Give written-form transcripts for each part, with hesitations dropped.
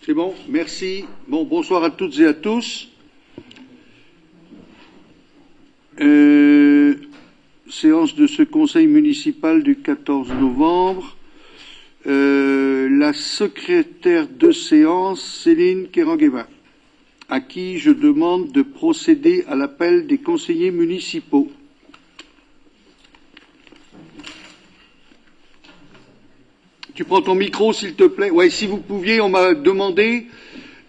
C'est bon, merci. Bon, bonsoir à toutes et à tous. Séance de ce conseil municipal du 14 novembre. La secrétaire de séance, Céline Kerangueva, à qui je demande de procéder à l'appel des conseillers municipaux. Tu prends ton micro, s'il te plaît. Ouais, si vous pouviez, on m'a demandé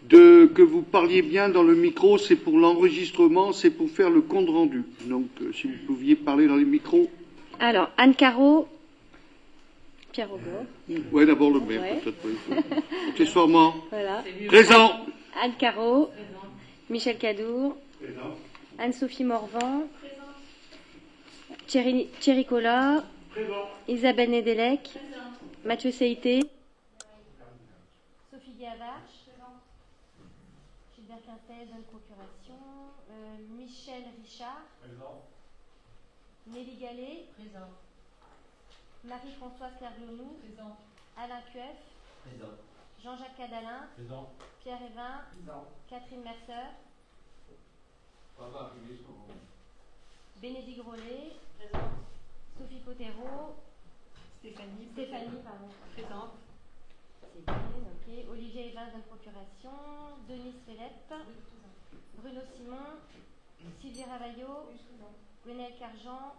que vous parliez bien dans le micro. C'est pour l'enregistrement, c'est pour faire le compte rendu. Donc, si vous pouviez parler dans les micros. Alors, Anne Caro, Pierre Augot. Oui, d'abord le maire, Ouais. peut-être. Accessoirement. Voilà. Présent. Anne Caro, Michel Cadour, Anne-Sophie Morvan, Thierry Collat, Isabelle Nedelec, Mathieu Seité, Sophie Gavache, Gilbert Quintet, donne procuration, Michel Richard, Nelly Gallet, Marie-Françoise Clergenou, Alain Cueff, Jean-Jacques Cadalin, Pierre Evin, Catherine Mercer, Bénédicte Rollet, Sophie Potero, Stéphanie, pardon. Présente. C'est bien, ok. Olivier Evin de procuration, Denise Phélep, Bruno Simon, Sylvie Ravaillot, Gwenaël Carjean,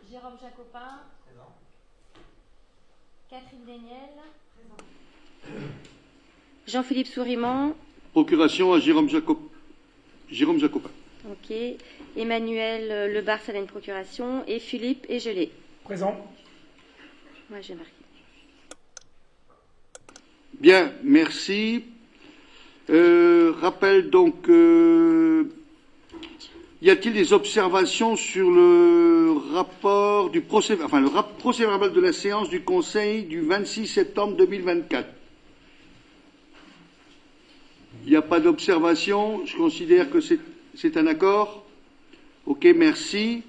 Jérôme Jacopin, Catherine Déniel, Jean-Philippe Souriman. Procuration à Jérôme Jacopin. Ok. Emmanuel Lebars à la procuration et Philippe Egelé. Présent. Moi, j'ai marqué. Bien, merci. Rappel donc, y a-t-il des observations sur le rapport du procès, enfin le procès verbal de la séance du Conseil du 26 septembre 2024? Il n'y a pas d'observation. Je considère que c'est un accord. Ok, merci.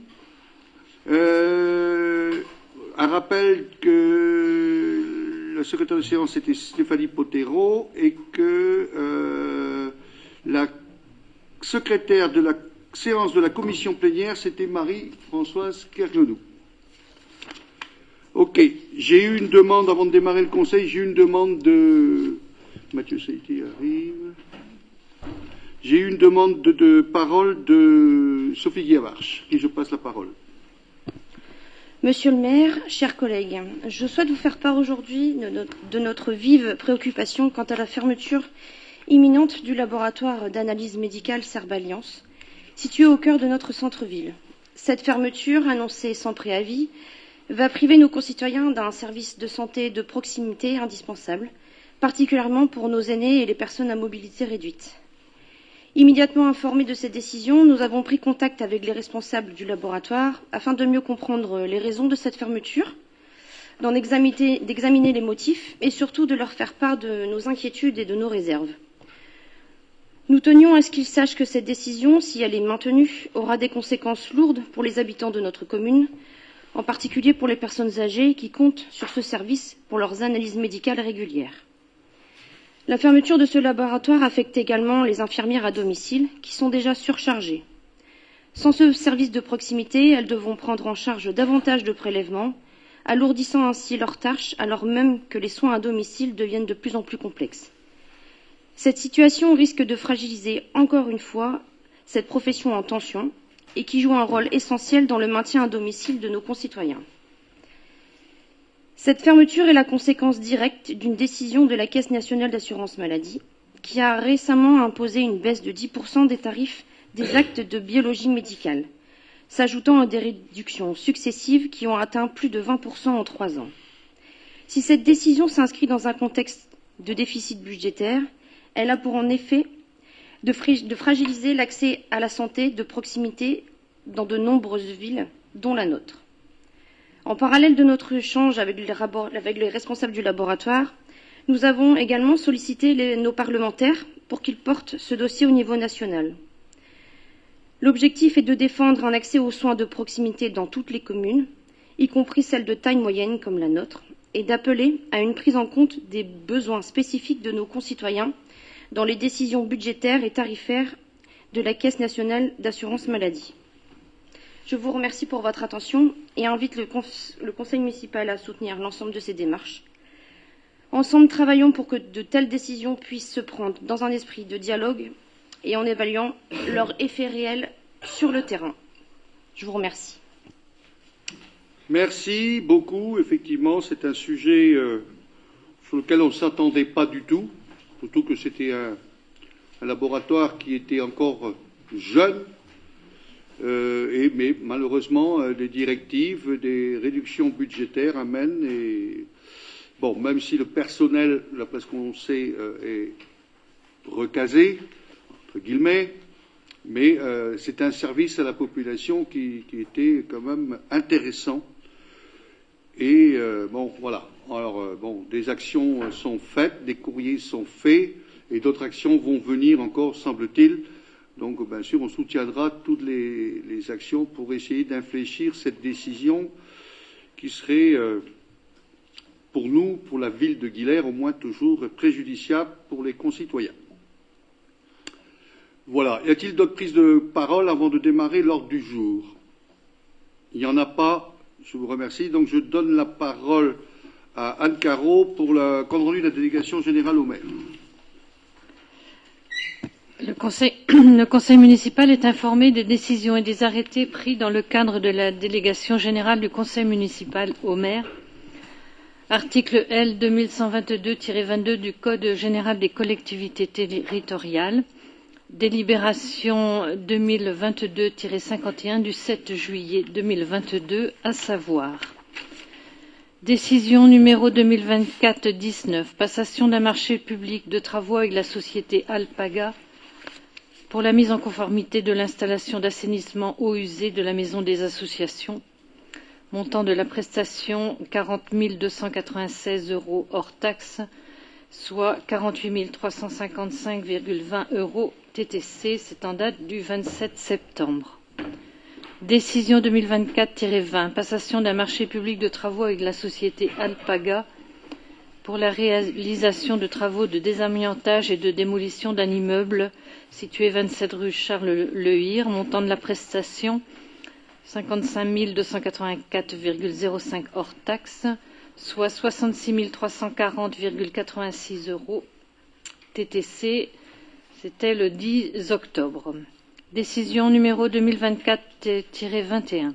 Un rappel que la secrétaire de séance était Stéphanie Potero et que la secrétaire de la séance de la commission plénière c'était Marie-Françoise Clergenou. Ok, j'ai eu une demande avant de démarrer le conseil, j'ai eu une demande de Mathieu Seité arrive. J'ai eu une demande de parole de Sophie Gavache, qui je passe la parole. Monsieur le maire, chers collègues, je souhaite vous faire part aujourd'hui de notre vive préoccupation quant à la fermeture imminente du laboratoire d'analyse médicale Serbe-Alliance, situé au cœur de notre centre-ville. Cette fermeture, annoncée sans préavis, va priver nos concitoyens d'un service de santé de proximité indispensable, particulièrement pour nos aînés et les personnes à mobilité réduite. Immédiatement informés de cette décision, nous avons pris contact avec les responsables du laboratoire afin de mieux comprendre les raisons de cette fermeture, d'examiner les motifs et surtout de leur faire part de nos inquiétudes et de nos réserves. Nous tenions à ce qu'ils sachent que cette décision, si elle est maintenue, aura des conséquences lourdes pour les habitants de notre commune, en particulier pour les personnes âgées qui comptent sur ce service pour leurs analyses médicales régulières. La fermeture de ce laboratoire affecte également les infirmières à domicile, qui sont déjà surchargées. Sans ce service de proximité, elles devront prendre en charge davantage de prélèvements, alourdissant ainsi leurs tâches, alors même que les soins à domicile deviennent de plus en plus complexes. Cette situation risque de fragiliser encore une fois cette profession en tension et qui joue un rôle essentiel dans le maintien à domicile de nos concitoyens. Cette fermeture est la conséquence directe d'une décision de la Caisse nationale d'assurance maladie qui a récemment imposé une baisse de 10% des tarifs des actes de biologie médicale, s'ajoutant à des réductions successives qui ont atteint plus de 20% en 3 ans. Si cette décision s'inscrit dans un contexte de déficit budgétaire, elle a pour en effet de fragiliser l'accès à la santé de proximité dans de nombreuses villes, dont la nôtre. En parallèle de notre échange avec les responsables du laboratoire, nous avons également sollicité nos parlementaires pour qu'ils portent ce dossier au niveau national. L'objectif est de défendre un accès aux soins de proximité dans toutes les communes, y compris celles de taille moyenne comme la nôtre, et d'appeler à une prise en compte des besoins spécifiques de nos concitoyens dans les décisions budgétaires et tarifaires de la Caisse nationale d'assurance maladie. Je vous remercie pour votre attention et invite le Conseil municipal à soutenir l'ensemble de ces démarches. Ensemble, travaillons pour que de telles décisions puissent se prendre dans un esprit de dialogue et en évaluant leur effet réel sur le terrain. Je vous remercie. Merci beaucoup. Effectivement, c'est un sujet sur lequel on ne s'attendait pas du tout, surtout que c'était un laboratoire qui était encore jeune, mais malheureusement, les directives des réductions budgétaires amènent, et bon, même si le personnel, d'après ce qu'on sait, est recasé, entre guillemets, mais c'est un service à la population qui était quand même intéressant. Et bon, voilà. Alors, bon, des actions sont faites, des courriers sont faits, et d'autres actions vont venir encore, semble-t-il. Donc, bien sûr, on soutiendra toutes les actions pour essayer d'infléchir cette décision qui serait, pour nous, pour la ville de Guilherme, au moins toujours préjudiciable pour les concitoyens. Voilà. Y a-t-il d'autres prises de parole avant de démarrer l'ordre du jour? Il n'y en a pas. Je vous remercie. Donc, je donne la parole à Anne Carreau pour le compte rendu de la délégation générale au maire. Le conseil municipal est informé des décisions et des arrêtés pris dans le cadre de la délégation générale du conseil municipal au maire. Article L 2122-22 du Code général des collectivités territoriales. Délibération 2022-51 du 7 juillet 2022, à savoir décision numéro 2024-19, passation d'un marché public de travaux avec la société Alpaga pour la mise en conformité de l'installation d'assainissement eau usée de la maison des associations. Montant de la prestation 40 296 € hors taxe, soit 48 355,20 € TTC, c'est en date du 27 septembre. Décision 2024-20, passation d'un marché public de travaux avec la société Alpaga pour la réalisation de travaux de désamiantage et de démolition d'un immeuble situé 27 rue Charles Lehir, montant de la prestation 55 284,05 € hors taxe, soit 66 340,86 € TTC. C'était le 10 octobre. Décision numéro 2024-21.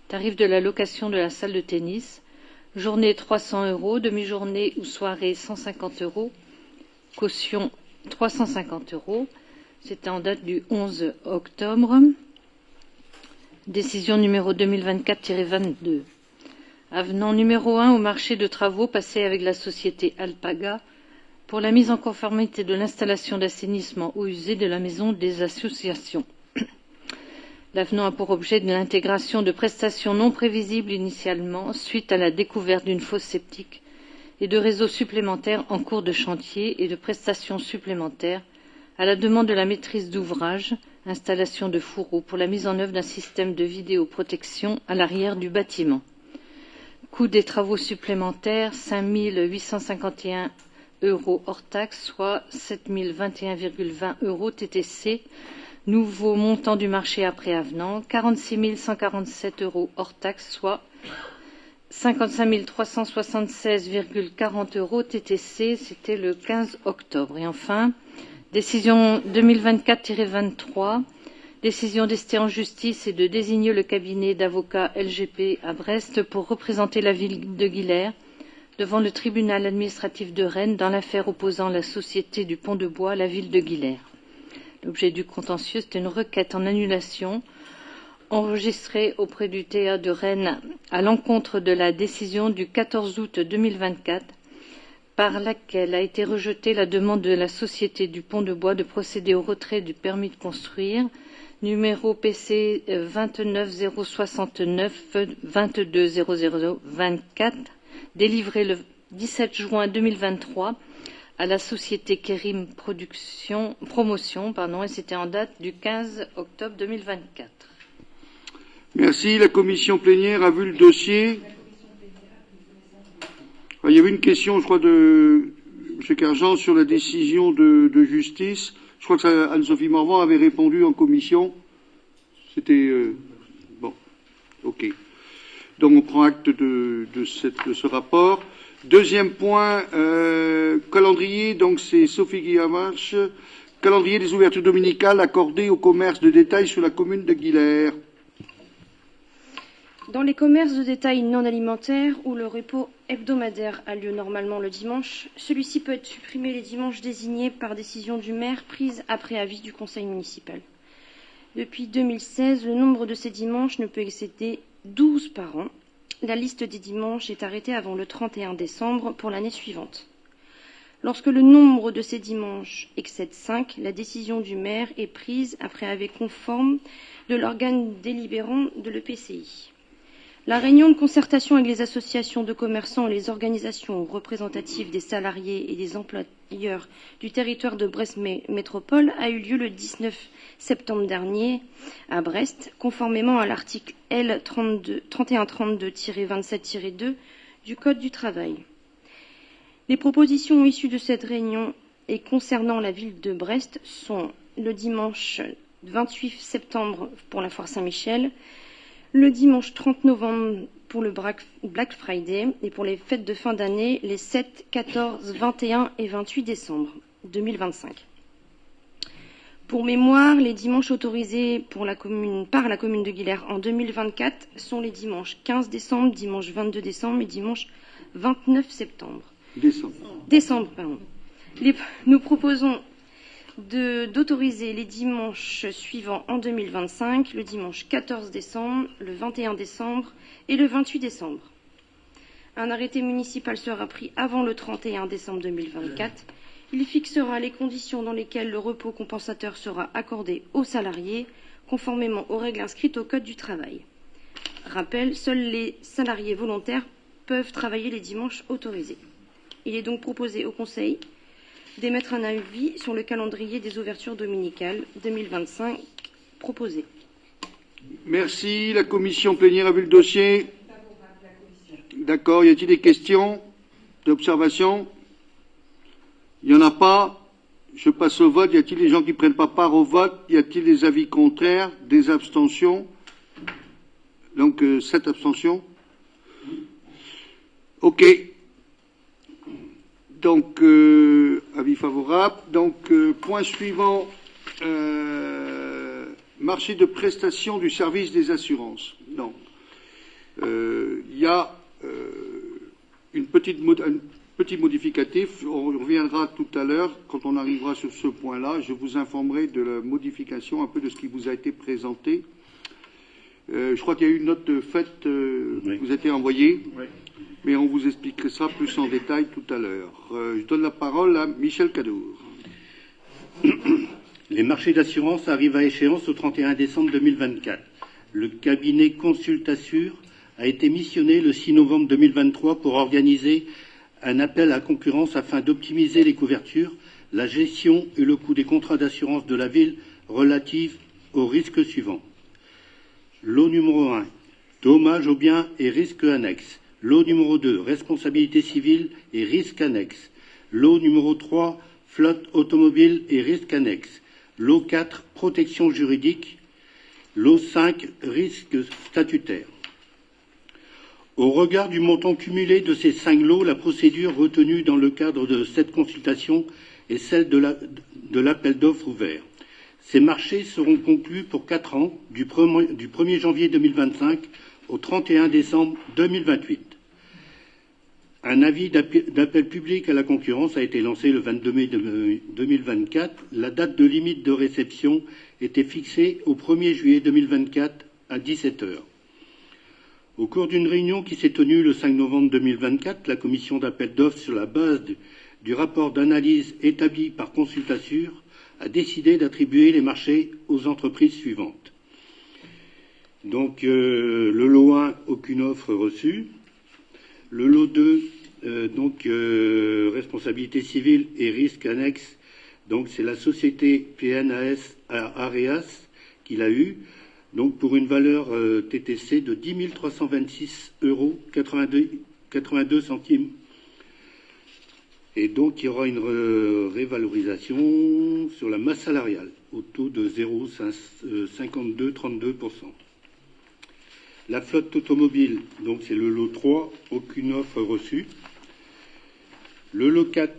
Tarif de la location de la salle de tennis. Journée 300 €, demi-journée ou soirée 150 €, caution 350 €. C'était en date du 11 octobre. Décision numéro 2024-22. Avenant numéro 1 au marché de travaux passé avec la société Alpaga pour la mise en conformité de l'installation d'assainissement eau usée de la maison des associations. L'avenant a pour objet de l'intégration de prestations non prévisibles initialement suite à la découverte d'une fosse septique et de réseaux supplémentaires en cours de chantier et de prestations supplémentaires à la demande de la maîtrise d'ouvrage, installation de fourreaux pour la mise en œuvre d'un système de vidéoprotection à l'arrière du bâtiment. Coût des travaux supplémentaires 5 851 € hors taxe, soit 7 021,20 € TTC. Nouveau montant du marché après avenant 46 147 € hors taxe, soit 55 376,40 € TTC. C'était le 15 octobre. Et enfin, décision 2024-23, décision d'ester en justice et de désigner le cabinet d'avocats LGP à Brest pour représenter la ville de Guilherme devant le tribunal administratif de Rennes dans l'affaire opposant la société du Pont de Bois à la ville de Guilherme. L'objet du contentieux, c'est une requête en annulation enregistrée auprès du TA de Rennes à l'encontre de la décision du 14 août 2024 par laquelle a été rejetée la demande de la société du Pont de Bois de procéder au retrait du permis de construire numéro PC 29069 220024 délivré le 17 juin 2023 à la société Kérim Promotion, et c'était en date du 15 octobre 2024. Merci. La commission plénière a vu le dossier. Il y avait une question, je crois, de M. Cargent sur la décision de justice. Je crois que Anne-Sophie Morvan avait répondu en commission. C'était... bon, ok. Donc on prend acte de ce rapport. Deuxième point, calendrier, donc c'est Sophie Guillamarche. Calendrier des ouvertures dominicales accordées au commerce de détail sur la commune de Guilher. Dans les commerces de détail non alimentaires où le repos hebdomadaire a lieu normalement le dimanche, celui-ci peut être supprimé les dimanches désignés par décision du maire prise après avis du conseil municipal. Depuis 2016, le nombre de ces dimanches ne peut excéder 12 par an. La liste des dimanches est arrêtée avant le 31 décembre pour l'année suivante. Lorsque le nombre de ces dimanches excède 5, la décision du maire est prise après avis conforme de l'organe délibérant de l'EPCI. La réunion de concertation avec les associations de commerçants et les organisations représentatives des salariés et des employeurs du territoire de Brest Métropole a eu lieu le 19 septembre dernier à Brest, conformément à l'article L 3132-27-2 du Code du travail. Les propositions issues de cette réunion et concernant la ville de Brest sont le dimanche 28 septembre pour la foire Saint-Michel, le dimanche 30 novembre pour le Black Friday et pour les fêtes de fin d'année les 7, 14, 21 et 28 décembre 2025. Pour mémoire, les dimanches autorisés par la commune de Guilher en 2024 sont les dimanches 15 décembre, dimanche 22 décembre et dimanche 29 septembre. Décembre, pardon. Nous proposons d'autoriser les dimanches suivants en 2025, le dimanche 14 décembre, le 21 décembre et le 28 décembre. Un arrêté municipal sera pris avant le 31 décembre 2024. Il fixera les conditions dans lesquelles le repos compensateur sera accordé aux salariés, conformément aux règles inscrites au Code du travail. Rappel, seuls les salariés volontaires peuvent travailler les dimanches autorisés. Il est donc proposé au Conseil d'émettre un avis sur le calendrier des ouvertures dominicales 2025 proposé. Merci. La commission plénière a vu le dossier. D'accord. Y a-t-il des questions, d'observations? Il n'y en a pas. Je passe au vote. Y a-t-il des gens qui ne prennent pas part au vote? Y a-t-il des avis contraires, des abstentions? Donc 7 abstentions. OK. Donc, avis favorable. Donc, point suivant, marché de prestation du service des assurances. Donc, il y a un petit modificatif. On reviendra tout à l'heure, quand on arrivera sur ce point-là. Je vous informerai de la modification, un peu de ce qui vous a été présenté. Je crois qu'il y a eu une note faite, oui. Vous a été envoyée. Oui. Mais on vous expliquera ça plus en détail tout à l'heure. Je donne la parole à Michel Cadour. Les marchés d'assurance arrivent à échéance au 31 décembre 2024. Le cabinet Consultassure a été missionné le 6 novembre 2023 pour organiser un appel à concurrence afin d'optimiser les couvertures, la gestion et le coût des contrats d'assurance de la ville relatifs aux risques suivants. Lot numéro 1, dommages aux biens et risques annexes. Lot numéro 2, responsabilité civile et risques annexes. Lot numéro 3, flotte automobile et risques annexes. Lot 4, protection juridique. Lot 5, risques statutaires. Au regard du montant cumulé de ces 5 lots, la procédure retenue dans le cadre de cette consultation est celle de l'appel d'offres ouvert. Ces marchés seront conclus pour 4 ans, du 1er janvier 2025 au 31 décembre 2028. Un avis d'appel public à la concurrence a été lancé le 22 mai 2024. La date de limite de réception était fixée au 1er juillet 2024 à 17 h. Au cours d'une réunion qui s'est tenue le 5 novembre 2024, la commission d'appel d'offres, sur la base du rapport d'analyse établi par Consultassure, a décidé d'attribuer les marchés aux entreprises suivantes. Donc, le lot 1, aucune offre reçue. Le lot 2, responsabilité civile et risques annexes, donc c'est la société PNAS Areas qui l'a eu, donc pour une valeur TTC de 10 326,82 €. Et donc, il y aura une révalorisation sur la masse salariale au taux de 0,5232%. La flotte automobile, donc c'est le lot 3, aucune offre reçue. Le lot 4,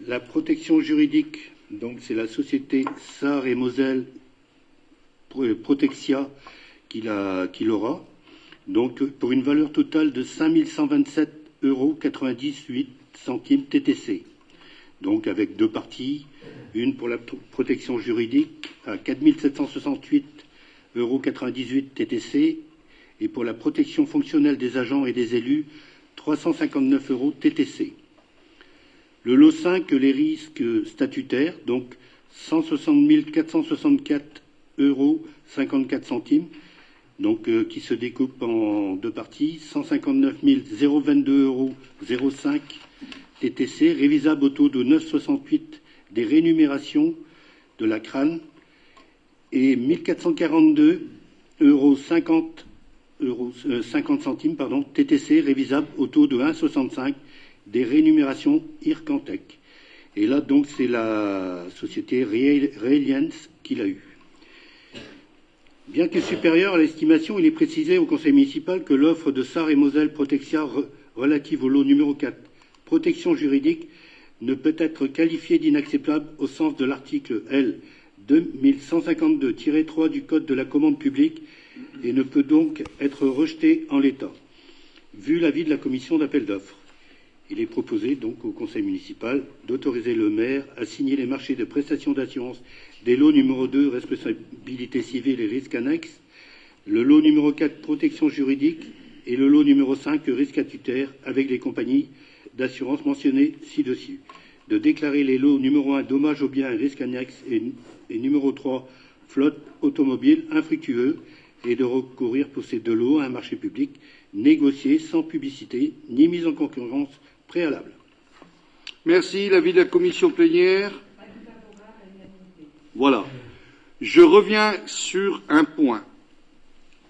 la protection juridique, donc c'est la société Sarr et Moselle Protexia qui l'aura. Donc pour une valeur totale de 5 127,98 € TTC. Donc avec deux parties, une pour la protection juridique à 4 768,98 € TTC et pour la protection fonctionnelle des agents et des élus, 359 € TTC. Le lot 5, les risques statutaires, donc 160 464,54 €, donc qui se découpe en deux parties, 159 022,05 € TTC, révisable au taux de 9,68 des rémunérations de la CRAN, et 1442,50 € TTC, révisable au taux de 1,65 des rémunérations Ircantec. Et là, donc, c'est la société Reliance qui l'a eu. Bien que supérieur à l'estimation, il est précisé au conseil municipal que l'offre de Sarr et Moselle Protexia relative au lot numéro 4, protection juridique, ne peut être qualifiée d'inacceptable au sens de l'article L. 2152-3 du Code de la commande publique et ne peut donc être rejetée en l'état, vu l'avis de la commission d'appel d'offres. Il est proposé donc au conseil municipal d'autoriser le maire à signer les marchés de prestations d'assurance des lots numéro 2, responsabilité civile et risques annexes, le lot numéro 4, protection juridique, et le lot numéro 5, risque statutaire, avec les compagnies d'assurance mentionnées ci-dessus. De déclarer les lots numéro 1, dommages aux biens et risques annexes, et numéro 3, flotte automobile infructueux, et de recourir pour ces deux lots à un marché public négocié sans publicité ni mise en concurrence préalable. Merci. L'avis de la commission plénière. Voilà. Je reviens sur un point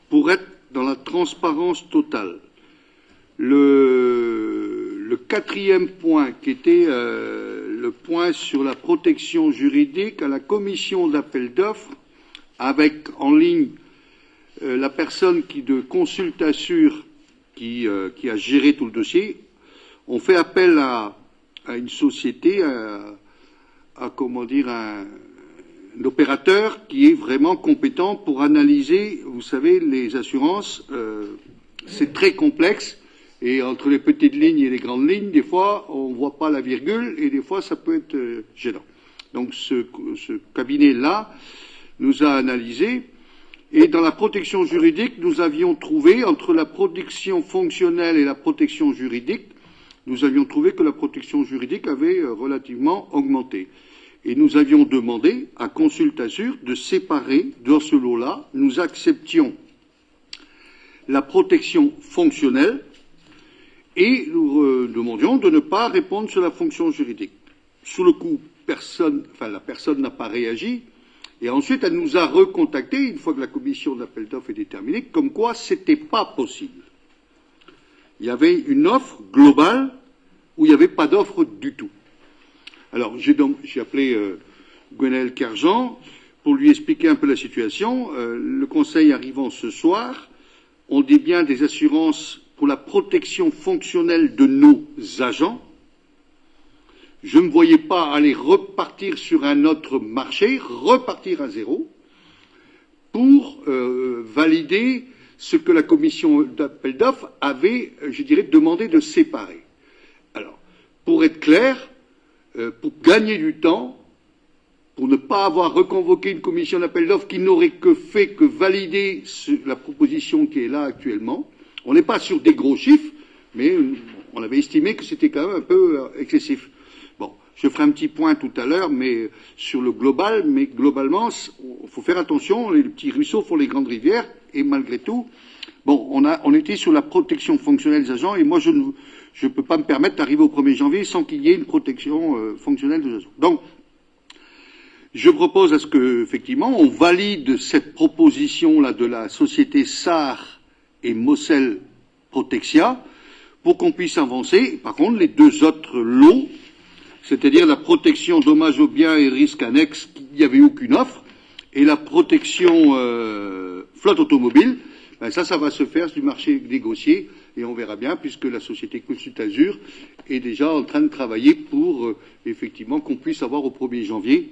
pour être dans la transparence totale. Le quatrième point, qui était le point sur la protection juridique, à la commission d'appel d'offres, avec en ligne la personne de Consultassure qui a géré tout le dossier, on fait appel à une société, comment dire, un opérateur qui est vraiment compétent pour analyser, vous savez, les assurances. C'est très complexe et entre les petites lignes et les grandes lignes, des fois, on ne voit pas la virgule et des fois, ça peut être gênant. Donc, ce cabinet-là nous a analysé. Et dans la protection juridique, nous avions trouvé, entre la protection fonctionnelle et la protection juridique, nous avions trouvé que la protection juridique avait relativement augmenté. Et nous avions demandé à Consultassure de séparer dans ce lot-là. Nous acceptions la protection fonctionnelle et nous demandions de ne pas répondre sur la fonction juridique. Sous le coup, la personne n'a pas réagi. Et ensuite, elle nous a recontactés, une fois que la commission d'appel d'offres est déterminée, comme quoi c'était pas possible. Il y avait une offre globale où il n'y avait pas d'offre du tout. Alors, j'ai appelé Gwenaël Kerjean pour lui expliquer un peu la situation. Le conseil arrivant ce soir, on dit bien des assurances pour la protection fonctionnelle de nos agents. Je ne me voyais pas aller repartir sur un autre marché, repartir à zéro, pour valider ce que la commission d'appel d'offres avait, je dirais, demandé de séparer. Alors, pour être clair, pour gagner du temps, pour ne pas avoir reconvoqué une commission d'appel d'offres qui n'aurait que fait que valider la proposition qui est là actuellement, on n'est pas sur des gros chiffres, mais on avait estimé que c'était quand même un peu excessif. Bon, je ferai un petit point tout à l'heure, mais sur le global, mais globalement, il faut faire attention, les petits ruisseaux font les grandes rivières, et malgré tout, bon, on était sur la protection fonctionnelle des agents, et moi je ne peux pas me permettre d'arriver au 1er janvier sans qu'il y ait une protection fonctionnelle des agents. Donc, je propose à ce que, effectivement, on valide cette proposition-là de la société Sarr et Moselle Protexia, pour qu'on puisse avancer. Par contre, les deux autres lots, c'est-à-dire la protection dommages aux biens et risques annexes, il n'y avait aucune offre, et la protection flotte automobile, ben ça va se faire du marché négocié, et on verra bien, puisque la société Consult-Azur est déjà en train de travailler pour, effectivement, qu'on puisse avoir au 1er janvier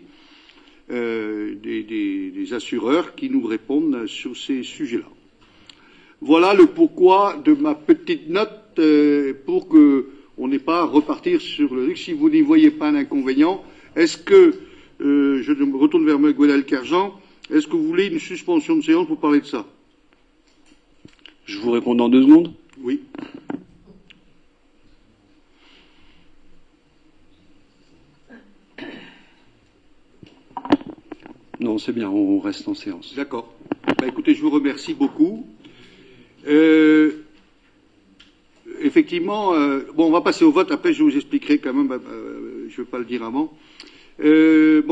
des assureurs qui nous répondent sur ces sujets-là. Voilà le pourquoi de ma petite note pour qu'on n'ait pas à repartir sur le risque. Si vous n'y voyez pas d'inconvénient, est-ce que, je me retourne vers M. Gwenal-Kerjean, est-ce que vous voulez une suspension de séance pour parler de ça? Je vous réponds dans 2 secondes. Oui. Non, c'est bien, on reste en séance. D'accord. Bah, écoutez, je vous remercie beaucoup. Effectivement, bon, on va passer au vote. Après, je vous expliquerai quand même. Je ne vais pas le dire avant. L'avis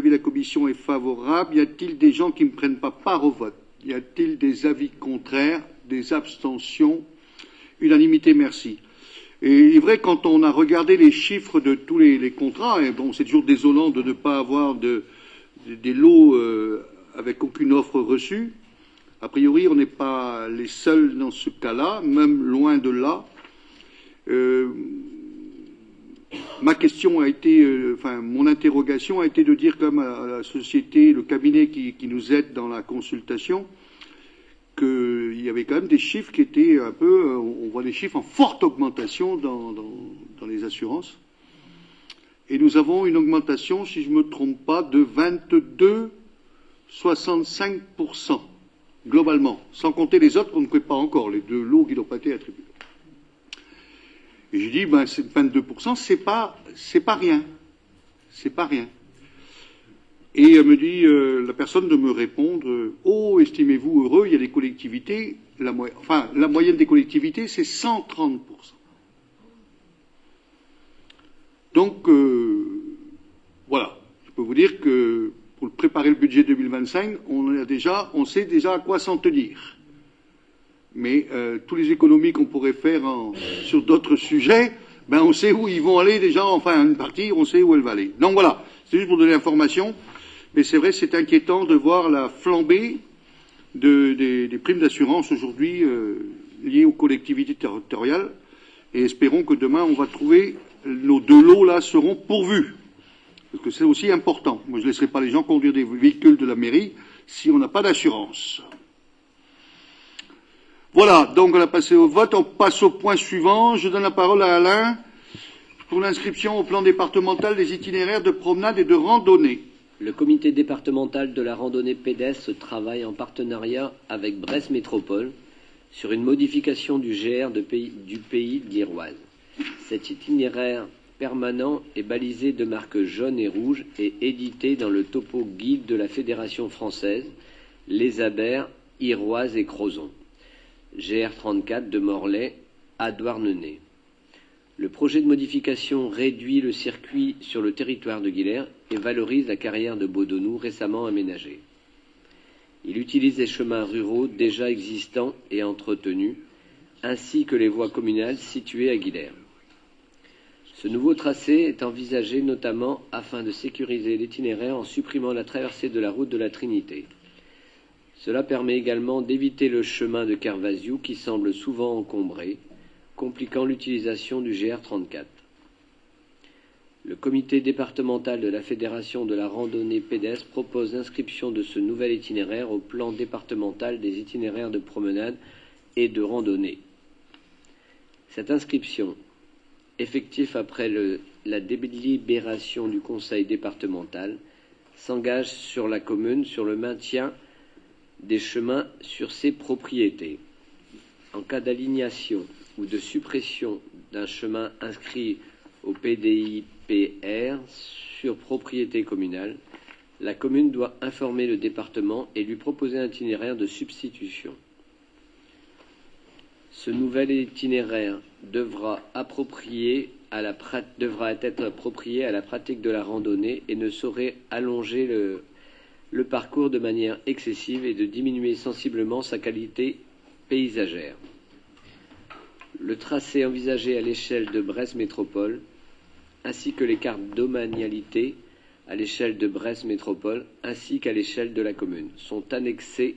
de la commission est favorable. Y a-t-il des gens qui ne prennent pas part au vote? Y a-t-il des avis contraires, des abstentions? Unanimité, merci. Et il est vrai, quand on a regardé les chiffres de tous les contrats, et bon, c'est toujours désolant de ne pas avoir des lots avec aucune offre reçue. A priori, on n'est pas les seuls dans ce cas-là, même loin de là. Ma question a été, mon interrogation a été de dire comme à la société, le cabinet qui nous aide dans la consultation, qu'il y avait quand même des chiffres qui étaient un peu, on voit des chiffres en forte augmentation dans les assurances. Et nous avons une augmentation, si je ne me trompe pas, de 22,65%, globalement, sans compter les autres qu'on ne connaît pas encore, les 2 lots qui n'ont pas été attribués. Et j'ai dit, 22%, c'est pas rien. C'est pas rien. Et elle me dit, la personne de me répondre, oh, estimez-vous heureux, il y a des collectivités, la moyenne des collectivités, c'est 130%. Donc, voilà. Je peux vous dire que pour préparer le budget 2025, on sait déjà à quoi s'en tenir. Mais tous les économies qu'on pourrait faire sur d'autres sujets, on sait où ils vont aller déjà, une partie, on sait où elle va aller. Donc voilà, c'est juste pour donner l'information. Mais c'est vrai, c'est inquiétant de voir la flambée des primes d'assurance aujourd'hui liées aux collectivités territoriales. Et espérons que demain, on va trouver, nos 2 lots là seront pourvus. Parce que c'est aussi important. Moi, je ne laisserai pas les gens conduire des véhicules de la mairie si on n'a pas d'assurance. Voilà, donc on a passé au vote. On passe au point suivant. Je donne la parole à Alain pour l'inscription au plan départemental des itinéraires de promenade et de randonnée. Le comité départemental de la randonnée pédestre travaille en partenariat avec Brest Métropole sur une modification du GR du pays de l'Iroise. Cet itinéraire permanent est balisé de marques jaunes et rouges et édité dans le topo guide de la Fédération française, Les Abers, Iroise et Crozon. GR34 de Morlaix à Douarnenez. Le projet de modification réduit le circuit sur le territoire de Guilherme et valorise la carrière de Beaudonou récemment aménagée. Il utilise les chemins ruraux déjà existants et entretenus, ainsi que les voies communales situées à Guilherme. Ce nouveau tracé est envisagé notamment afin de sécuriser l'itinéraire en supprimant la traversée de la route de la Trinité. Cela permet également d'éviter le chemin de Carvasiou qui semble souvent encombré, compliquant l'utilisation du GR34. Le comité départemental de la Fédération de la randonnée pédestre propose l'inscription de ce nouvel itinéraire au plan départemental des itinéraires de promenade et de randonnée. Cette inscription, effective après la délibération du conseil départemental, s'engage sur la commune sur le maintien des chemins sur ses propriétés. En cas d'alignation ou de suppression d'un chemin inscrit au PDIPR sur propriété communale, la commune doit informer le département et lui proposer un itinéraire de substitution. Ce nouvel itinéraire devra être approprié à la pratique de la randonnée et ne saurait allonger le parcours de manière excessive et de diminuer sensiblement sa qualité paysagère. Le tracé envisagé à l'échelle de Brest Métropole ainsi que les cartes domanialité à l'échelle de Brest Métropole, ainsi qu'à l'échelle de la commune, sont annexés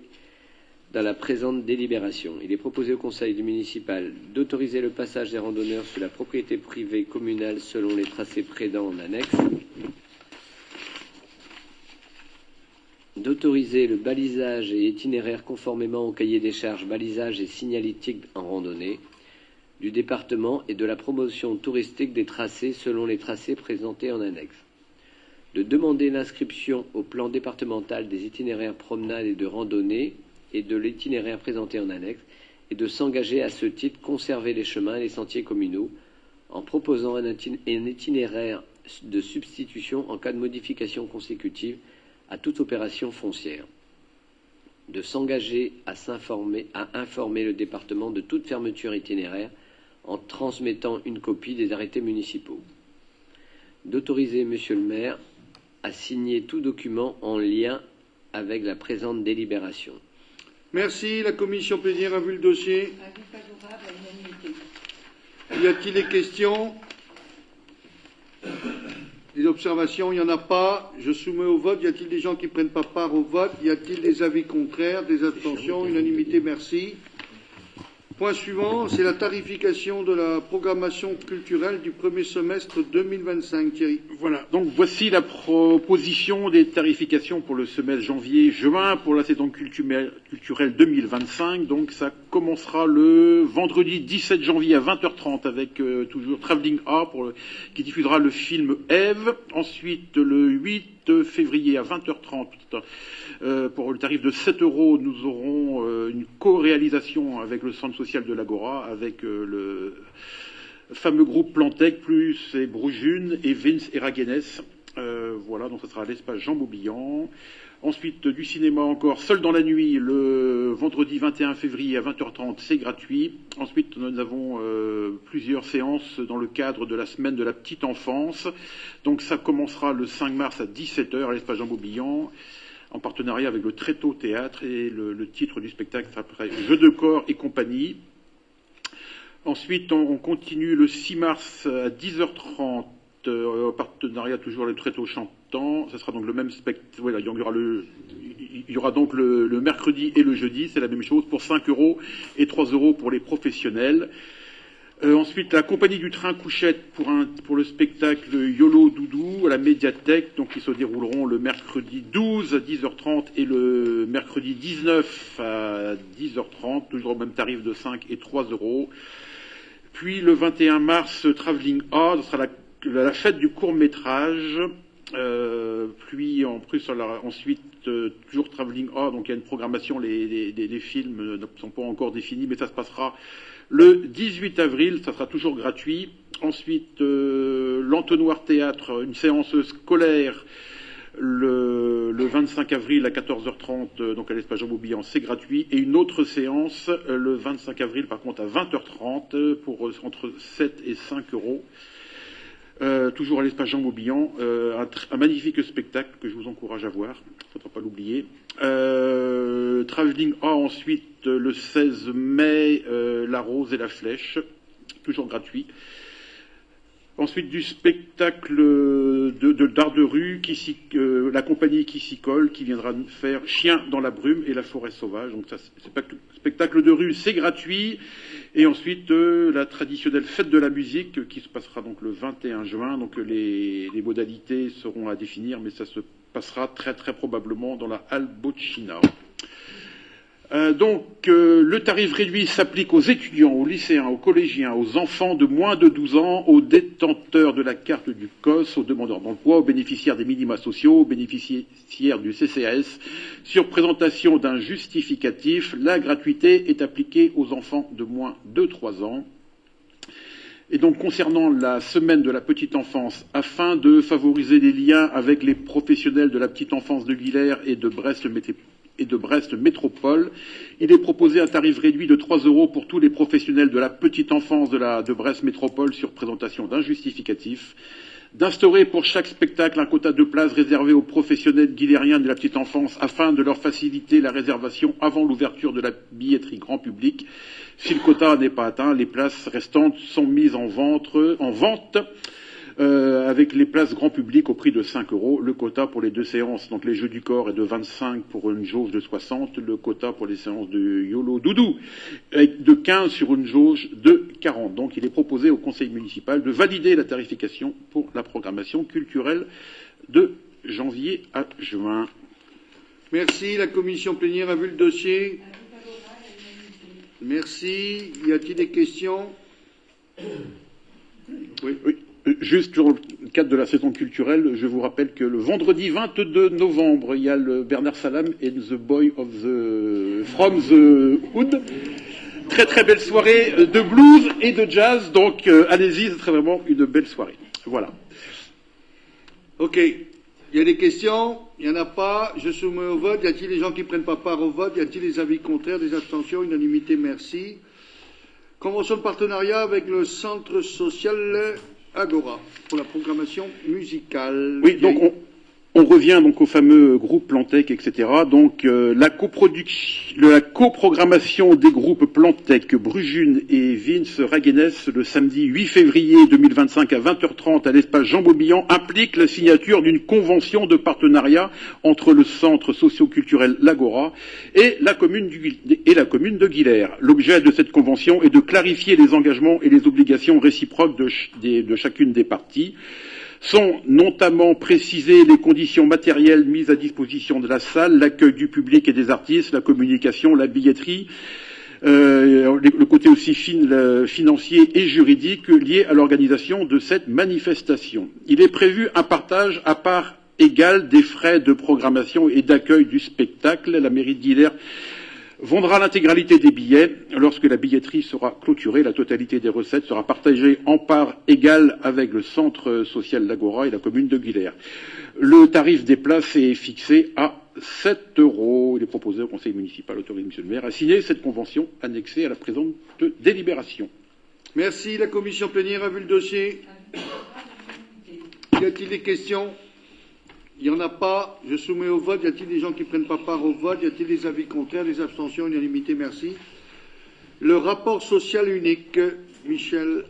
dans la présente délibération. Il est proposé au Conseil municipal d'autoriser le passage des randonneurs sur la propriété privée communale selon les tracés prédents en annexe, d'autoriser le balisage et itinéraire conformément au cahier des charges balisage et signalétique en randonnée du département et de la promotion touristique des tracés selon les tracés présentés en annexe, de demander l'inscription au plan départemental des itinéraires promenades et de randonnée et de l'itinéraire présenté en annexe, et de s'engager à ce titre conserver les chemins et les sentiers communaux en proposant un itinéraire de substitution en cas de modification consécutive à toute opération foncière, de s'engager à informer le département de toute fermeture itinéraire en transmettant une copie des arrêtés municipaux, d'autoriser Monsieur le maire à signer tout document en lien avec la présente délibération. Merci. La commission plénière a vu le dossier. Avis favorable à l'unanimité. Y a-t-il des questions? Des observations? Il n'y en a pas. Je soumets au vote. Y a-t-il des gens qui ne prennent pas part au vote? Y a-t-il des avis contraires? Des abstentions? Unanimité, merci. Point suivant, c'est la tarification de la programmation culturelle du premier semestre 2025. Thierry. Voilà, donc voici la proposition des tarifications pour le semestre janvier-juin pour la saison culturelle 2025. Donc ça commencera le vendredi 17 janvier à 20h30 avec toujours Travelling A qui diffusera le film Ève. Ensuite, le 8 février à 20h30, pour le tarif de 7 €, nous aurons une co-réalisation avec le Centre social de l'Agora, avec le fameux groupe Plantec, plus et Brujune et Vince et Raguenes. Voilà, donc ça sera à l'espace Jean Beaubillan. Ensuite, du cinéma encore, Seul dans la nuit, le vendredi 21 février à 20h30, c'est gratuit. Ensuite, nous avons plusieurs séances dans le cadre de la semaine de la petite enfance. Donc ça commencera le 5 mars à 17h à l'espace Jean Beaubillan, en partenariat avec le Tréteau Théâtre, et le titre du spectacle sera Jeux de corps et compagnie. Ensuite, on continue le 6 mars à 10h30, en partenariat toujours avec le Tréteau Chantant. Ce sera donc le même spectacle. Voilà, il y aura donc le mercredi et le jeudi, c'est la même chose, pour 5 € et 3 € pour les professionnels. Ensuite, la compagnie du train Couchette pour le spectacle YOLO Doudou à la médiathèque, donc qui se dérouleront le mercredi 12 à 10h30 et le mercredi 19 à 10h30, toujours au même tarif de 5 et 3 €. Puis le 21 mars, Travelling A, ce sera la fête du court-métrage. Puis ensuite, toujours Travelling A, donc il y a une programmation, les films ne sont pas encore définis, mais ça se passera le 18 avril, ça sera toujours gratuit. Ensuite, l'Entonnoir Théâtre, une séance scolaire le 25 avril à 14h30, donc à l'espace Jean Beaubillan, c'est gratuit. Et une autre séance le 25 avril, par contre, à 20h30, pour entre 7 et 5 €. Toujours à l'espace Jean Beaubillan, un magnifique spectacle que je vous encourage à voir, il ne faudra pas l'oublier. Travelling A ensuite le 16 mai, La Rose et la Flèche, toujours gratuit. Ensuite, du spectacle d'art de rue, la compagnie qui s'y colle, qui viendra faire Chien dans la brume et la forêt sauvage. Donc ça, spectacle de rue, c'est gratuit. Et ensuite, la traditionnelle fête de la musique qui se passera donc le 21 juin. Donc les modalités seront à définir, mais ça se passera très très probablement dans la halle Bocchina. Le tarif réduit s'applique aux étudiants, aux lycéens, aux collégiens, aux enfants de moins de 12 ans, aux détenteurs de la carte du COS, aux demandeurs d'emploi, aux bénéficiaires des minima sociaux, aux bénéficiaires du CCAS. Sur présentation d'un justificatif, la gratuité est appliquée aux enfants de moins de 3 ans. Et donc, concernant la semaine de la petite enfance, afin de favoriser les liens avec les professionnels de la petite enfance de Guilherme et de Brest Métropole, il est proposé un tarif réduit de 3 € pour tous les professionnels de la petite enfance de Brest Métropole sur présentation d'un justificatif, d'instaurer pour chaque spectacle un quota de places réservé aux professionnels guilhériens de la petite enfance afin de leur faciliter la réservation avant l'ouverture de la billetterie grand public. Si le quota n'est pas atteint, les places restantes sont mises en vente avec les places grand public au prix de 5 €. Le quota pour les 2 séances, donc les jeux du corps, est de 25 pour une jauge de 60. Le quota pour les séances de YOLO Doudou est de 15 sur une jauge de 40. Donc il est proposé au conseil municipal de valider la tarification pour la programmation culturelle de janvier à juin. Merci. La commission plénière a vu le dossier. Merci. Y a-t-il des questions? Oui. Juste sur le cadre de la saison culturelle, je vous rappelle que le vendredi 22 novembre, il y a le Bernard Salam et The Boy from the Hood. Très très belle soirée de blues et de jazz, donc allez-y, ce serait vraiment une belle soirée. Voilà. Ok. Il y a des questions? Il n'y en a pas. Je soumets au vote. Y a-t-il des gens qui ne prennent pas part au vote? Y a-t-il des avis contraires, des abstentions? Unanimité, merci. Convention de partenariat avec le centre social Agora pour la programmation musicale. Oui, donc on revient donc au fameux groupe Plantec, etc. Donc la coprogrammation des groupes Plantec, Brujune et Vince Raguenès le samedi 8 février 2025 à 20h30 à l'espace Jean Bobillan implique la signature d'une convention de partenariat entre le centre socio-culturel l'Agora et la commune de Guilher. L'objet de cette convention est de clarifier les engagements et les obligations réciproques de chacune des parties. Sont notamment précisées les conditions matérielles mises à disposition de la salle, l'accueil du public et des artistes, la communication, la billetterie, le côté aussi financier et juridique lié à l'organisation de cette manifestation. Il est prévu un partage à part égale des frais de programmation et d'accueil du spectacle. La mairie de Guilher vendra l'intégralité des billets. Lorsque la billetterie sera clôturée, la totalité des recettes sera partagée en parts égales avec le centre social l'Agora et la commune de Guilher. Le tarif des places est fixé à 7 €. Il est proposé au conseil municipal, autorisé monsieur le maire, à signer cette convention annexée à la présente délibération. Merci. La commission plénière a vu le dossier. Y a-t-il des questions? Il n'y en a pas. Je soumets au vote. Y a-t-il des gens qui ne prennent pas part au vote? Y a-t-il des avis contraires, des abstentions? Unanimité, merci. Le rapport social unique, Michel.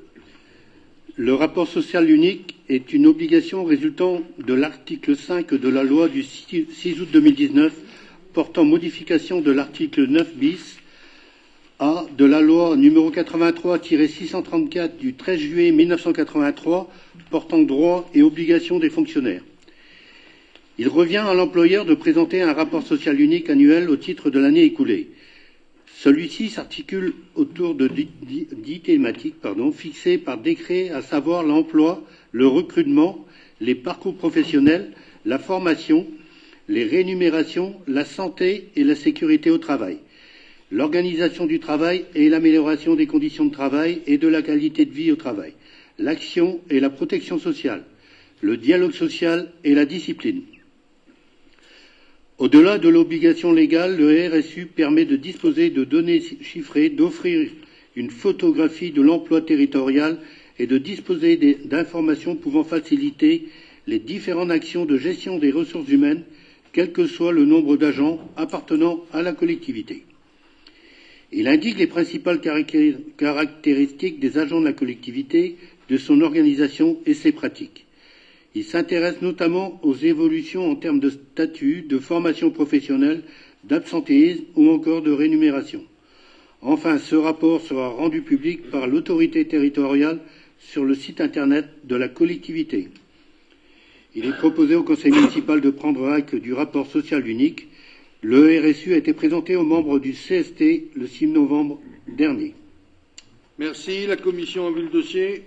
Le rapport social unique est une obligation résultant de l'article 5 de la loi du 6 août 2019 portant modification de l'article 9 bis A de la loi numéro 83-634 du 13 juillet 1983 portant droits et obligations des fonctionnaires. Il revient à l'employeur de présenter un rapport social unique annuel au titre de l'année écoulée. Celui-ci s'articule autour de 10 thématiques fixées par décret, à savoir l'emploi, le recrutement, les parcours professionnels, la formation, les rémunérations, la santé et la sécurité au travail, l'organisation du travail et l'amélioration des conditions de travail et de la qualité de vie au travail, l'action et la protection sociale, le dialogue social et la discipline. Au-delà de l'obligation légale, le RSU permet de disposer de données chiffrées, d'offrir une photographie de l'emploi territorial et de disposer d'informations pouvant faciliter les différentes actions de gestion des ressources humaines, quel que soit le nombre d'agents appartenant à la collectivité. Il indique les principales caractéristiques des agents de la collectivité, de son organisation et ses pratiques. Il s'intéresse notamment aux évolutions en termes de statut, de formation professionnelle, d'absentéisme ou encore de rémunération. Enfin, ce rapport sera rendu public par l'autorité territoriale sur le site Internet de la collectivité. Il est proposé au conseil municipal de prendre acte du rapport social unique. Le RSU a été présenté aux membres du CST le 6 novembre dernier. Merci. La commission a vu le dossier.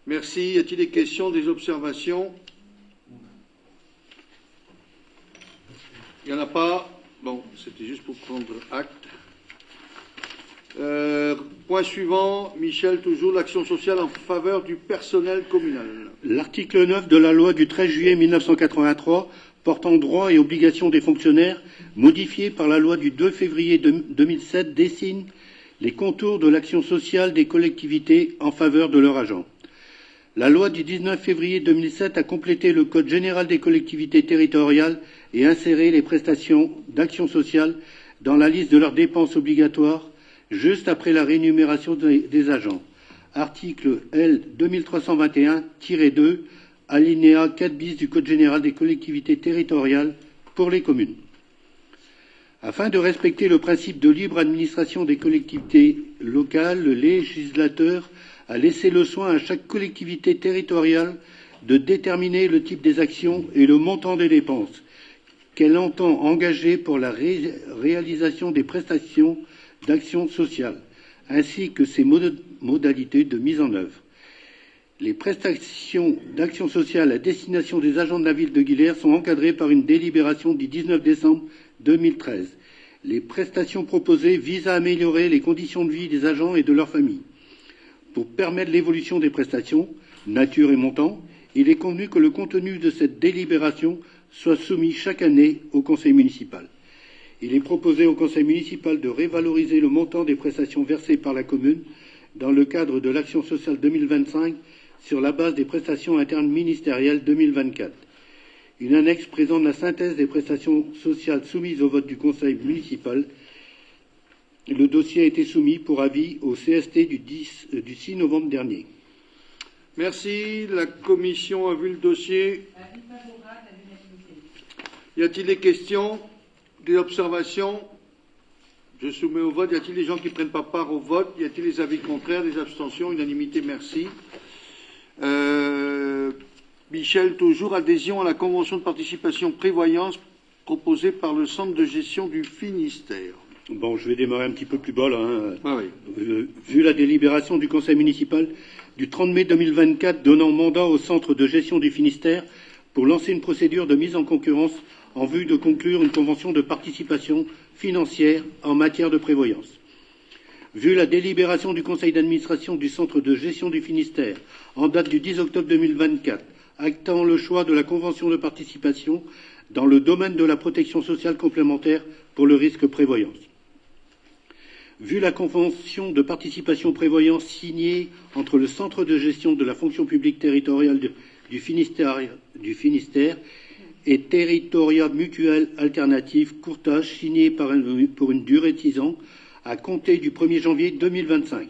Merci. Y a-t-il des questions, des observations? Il n'y en a pas. Bon, c'était juste pour prendre acte. Point suivant, Michel, toujours l'action sociale en faveur du personnel communal. L'article 9 de la loi du 13 juillet 1983 portant droits et obligations des fonctionnaires, modifié par la loi du 2 février 2007, dessine les contours de l'action sociale des collectivités en faveur de leurs agents. La loi du 19 février 2007 a complété le Code général des collectivités territoriales et inséré les prestations d'action sociale dans la liste de leurs dépenses obligatoires juste après la rémunération des agents, article L. 2321-2, alinéa 4 bis du Code général des collectivités territoriales pour les communes. Afin de respecter le principe de libre administration des collectivités locales, le législateur a laissé le soin à chaque collectivité territoriale de déterminer le type des actions et le montant des dépenses qu'elle entend engager pour la réalisation des prestations d'action sociale, ainsi que ses modalités de mise en œuvre. Les prestations d'action sociale à destination des agents de la ville de Guilherme sont encadrées par une délibération du 19 décembre 2013. Les prestations proposées visent à améliorer les conditions de vie des agents et de leurs familles. Pour permettre l'évolution des prestations, nature et montant, il est convenu que le contenu de cette délibération soit soumis chaque année au conseil municipal. Il est proposé au conseil municipal de révaloriser le montant des prestations versées par la commune dans le cadre de l'action sociale 2025 sur la base des prestations internes ministérielles 2024. Une annexe présente la synthèse des prestations sociales soumises au vote du conseil municipal. Le dossier a été soumis pour avis au CST du 6 novembre dernier. Merci. La commission a vu le dossier. Y a-t-il des questions, des observations? Je soumets au vote. Y a-t-il des gens qui ne prennent pas part au vote? Y a-t-il des avis contraires, des abstentions? Unanimité, merci. Michel, toujours adhésion à la convention de participation prévoyance proposée par le centre de gestion du Finistère. Bon, je vais démarrer un petit peu plus bas, là. Hein. Ah oui. Vu la délibération du conseil municipal du 30 mai 2024 donnant mandat au centre de gestion du Finistère pour lancer une procédure de mise en concurrence en vue de conclure une convention de participation financière en matière de prévoyance. Vu la délibération du conseil d'administration du centre de gestion du Finistère en date du 10 octobre 2024, actant le choix de la convention de participation dans le domaine de la protection sociale complémentaire pour le risque prévoyance. Vu la convention de participation prévoyance signée entre le centre de gestion de la fonction publique territoriale du Finistère et Territoriat Mutuelle Alternative Courtage signée pour une durée de 6 ans à compter du 1er janvier 2025.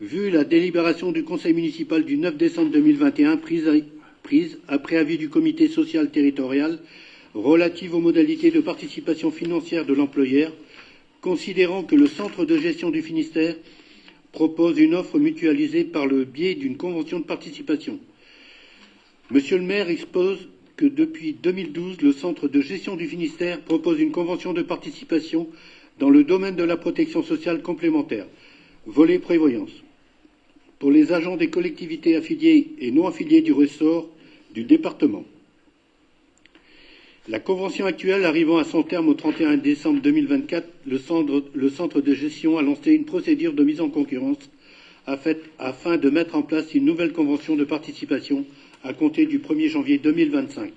Vu la délibération du conseil municipal du 9 décembre 2021 prise après avis du comité social territorial relative aux modalités de participation financière de l'employeur, considérant que le centre de gestion du Finistère propose une offre mutualisée par le biais d'une convention de participation. Monsieur le maire expose que depuis 2012, le centre de gestion du Finistère propose une convention de participation dans le domaine de la protection sociale complémentaire, volet prévoyance, pour les agents des collectivités affiliées et non affiliées du ressort du département. La convention actuelle arrivant à son terme au 31 décembre 2024, le centre de gestion a lancé une procédure de mise en concurrence afin de mettre en place une nouvelle convention de participation à compter du 1er janvier 2025.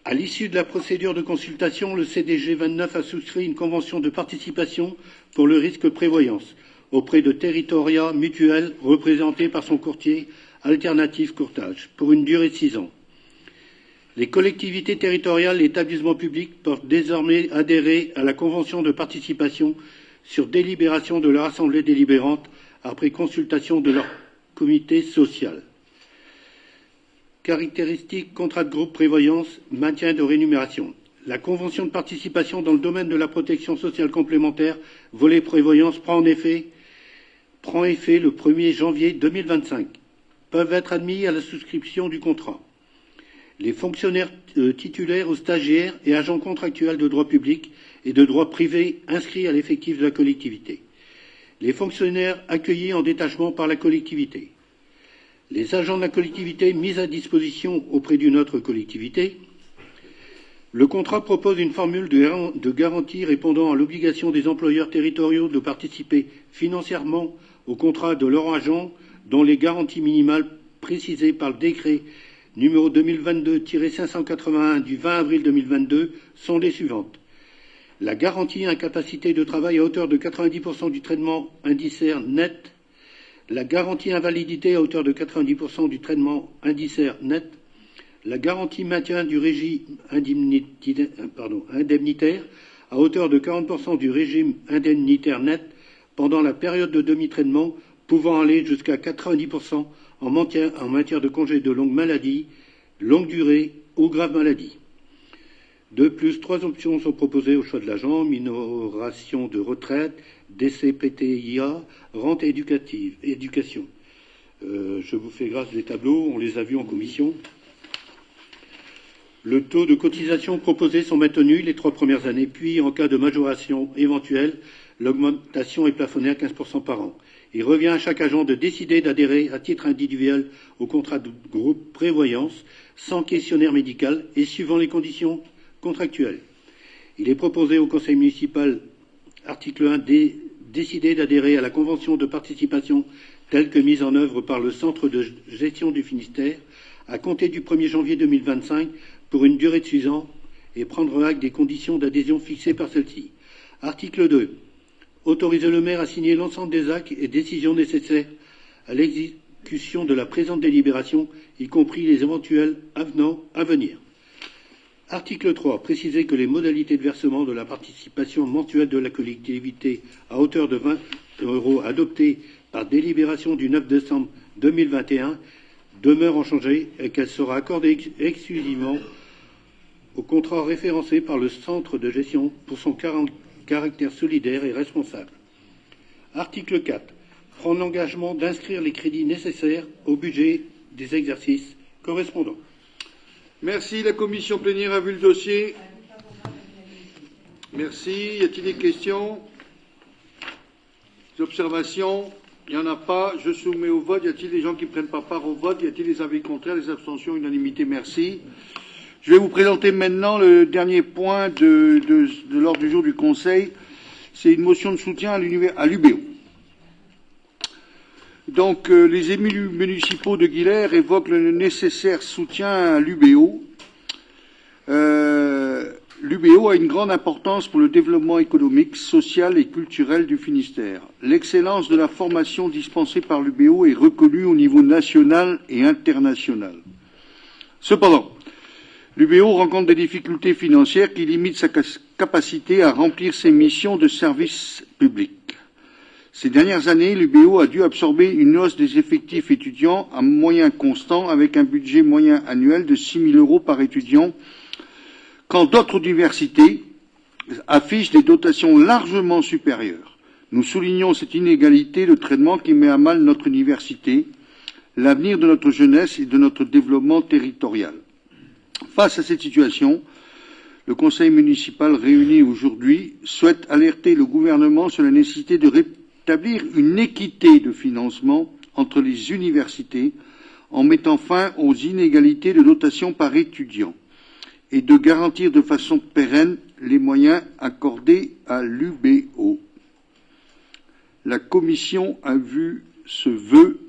À l'issue de la procédure de consultation, le CDG 29 a souscrit une convention de participation pour le risque prévoyance auprès de Territoriat Mutuelle représenté par son courtier Alternative Courtage pour une durée de 6 ans. Les collectivités territoriales et établissements publics peuvent désormais adhérer à la convention de participation sur délibération de leur assemblée délibérante après consultation de leur comité social. Caractéristiques, contrat de groupe prévoyance, maintien de rémunération. La convention de participation dans le domaine de la protection sociale complémentaire, volet prévoyance, prend effet le 1er janvier 2025. Peuvent être admis à la souscription du contrat les fonctionnaires titulaires ou stagiaires et agents contractuels de droit public et de droit privé inscrits à l'effectif de la collectivité, les fonctionnaires accueillis en détachement par la collectivité, les agents de la collectivité mis à disposition auprès d'une autre collectivité. Le contrat propose une formule de garantie répondant à l'obligation des employeurs territoriaux de participer financièrement au contrat de leur agent, dont les garanties minimales précisées par le décret numéro 2022-581 du 20 avril 2022 sont les suivantes. La garantie incapacité de travail à hauteur de 90% du traitement indiciaire net, la garantie invalidité à hauteur de 90% du traitement indiciaire net, la garantie maintien du régime indemnitaire à hauteur de 40% du régime indemnitaire net pendant la période de demi-traitement pouvant aller jusqu'à 90% en matière de congés de longue maladie, longue durée ou grave maladie. De plus, 3 options sont proposées au choix de l'agent: minoration de retraite, décès PTIA, rente éducation. Je vous fais grâce des tableaux, on les a vus en commission. Le taux de cotisation proposés sont maintenus les 3 premières années, puis en cas de majoration éventuelle, l'augmentation est plafonnée à 15% par an. Il revient à chaque agent de décider d'adhérer à titre individuel au contrat de groupe prévoyance, sans questionnaire médical et suivant les conditions contractuelles. Il est proposé au conseil municipal, article 1, décider d'adhérer à la convention de participation telle que mise en œuvre par le centre de gestion du Finistère à compter du 1er janvier 2025 pour une durée de 6 ans et prendre acte des conditions d'adhésion fixées par celle-ci. Article 2. Autoriser le maire à signer l'ensemble des actes et décisions nécessaires à l'exécution de la présente délibération, y compris les éventuels avenants à venir. Article 3. Préciser que les modalités de versement de la participation mensuelle de la collectivité à hauteur de 20 € adoptées par délibération du 9 décembre 2021 demeure inchangée et qu'elle sera accordée exclusivement au contrat référencé par le centre de gestion pour son caractère solidaire et responsable. Article 4. Prendre l'engagement d'inscrire les crédits nécessaires au budget des exercices correspondants. Merci. La commission plénière a vu le dossier. Merci. Y a-t-il des questions? Des observations? Il n'y en a pas. Je soumets au vote. Y a-t-il des gens qui ne prennent pas part au vote? Y a-t-il des avis contraires, des abstentions? Unanimité. Merci. Je vais vous présenter maintenant le dernier point de l'ordre du jour du Conseil. C'est une motion de soutien à l'UBO. Donc, les élus municipaux de Guilherme évoquent le nécessaire soutien à l'UBO. L'UBO a une grande importance pour le développement économique, social et culturel du Finistère. L'excellence de la formation dispensée par l'UBO est reconnue au niveau national et international. Cependant, l'UBO rencontre des difficultés financières qui limitent sa capacité à remplir ses missions de service public. Ces dernières années, l'UBO a dû absorber une hausse des effectifs étudiants à moyens constants avec un budget moyen annuel de 6 000 € par étudiant, quand d'autres universités affichent des dotations largement supérieures. Nous soulignons cette inégalité de traitement qui met à mal notre université, l'avenir de notre jeunesse et de notre développement territorial. Face à cette situation, le conseil municipal réuni aujourd'hui souhaite alerter le gouvernement sur la nécessité de rétablir une équité de financement entre les universités en mettant fin aux inégalités de dotation par étudiant et de garantir de façon pérenne les moyens accordés à l'UBO. La Commission a vu ce vœu.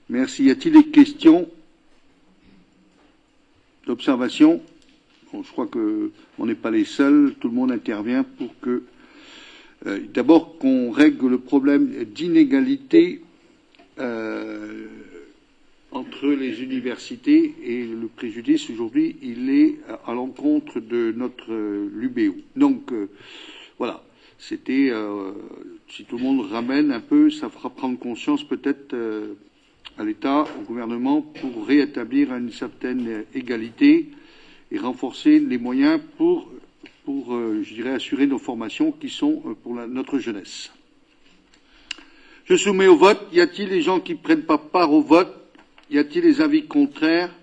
Merci. Y a-t-il des questions, d'observations? Bon, je crois qu'on n'est pas les seuls. Tout le monde intervient pour que, d'abord, qu'on règle le problème d'inégalité entre les universités et le préjudice. Aujourd'hui, il est à l'encontre de notre l'UBO. Donc, voilà. C'était, si tout le monde ramène un peu, ça fera prendre conscience peut-être à l'État, au gouvernement, pour rétablir une certaine égalité et renforcer les moyens pour je dirais, assurer nos formations qui sont pour notre jeunesse. Je soumets au vote. Y a-t-il des gens qui ne prennent pas part au vote? Y a-t-il des avis contraires?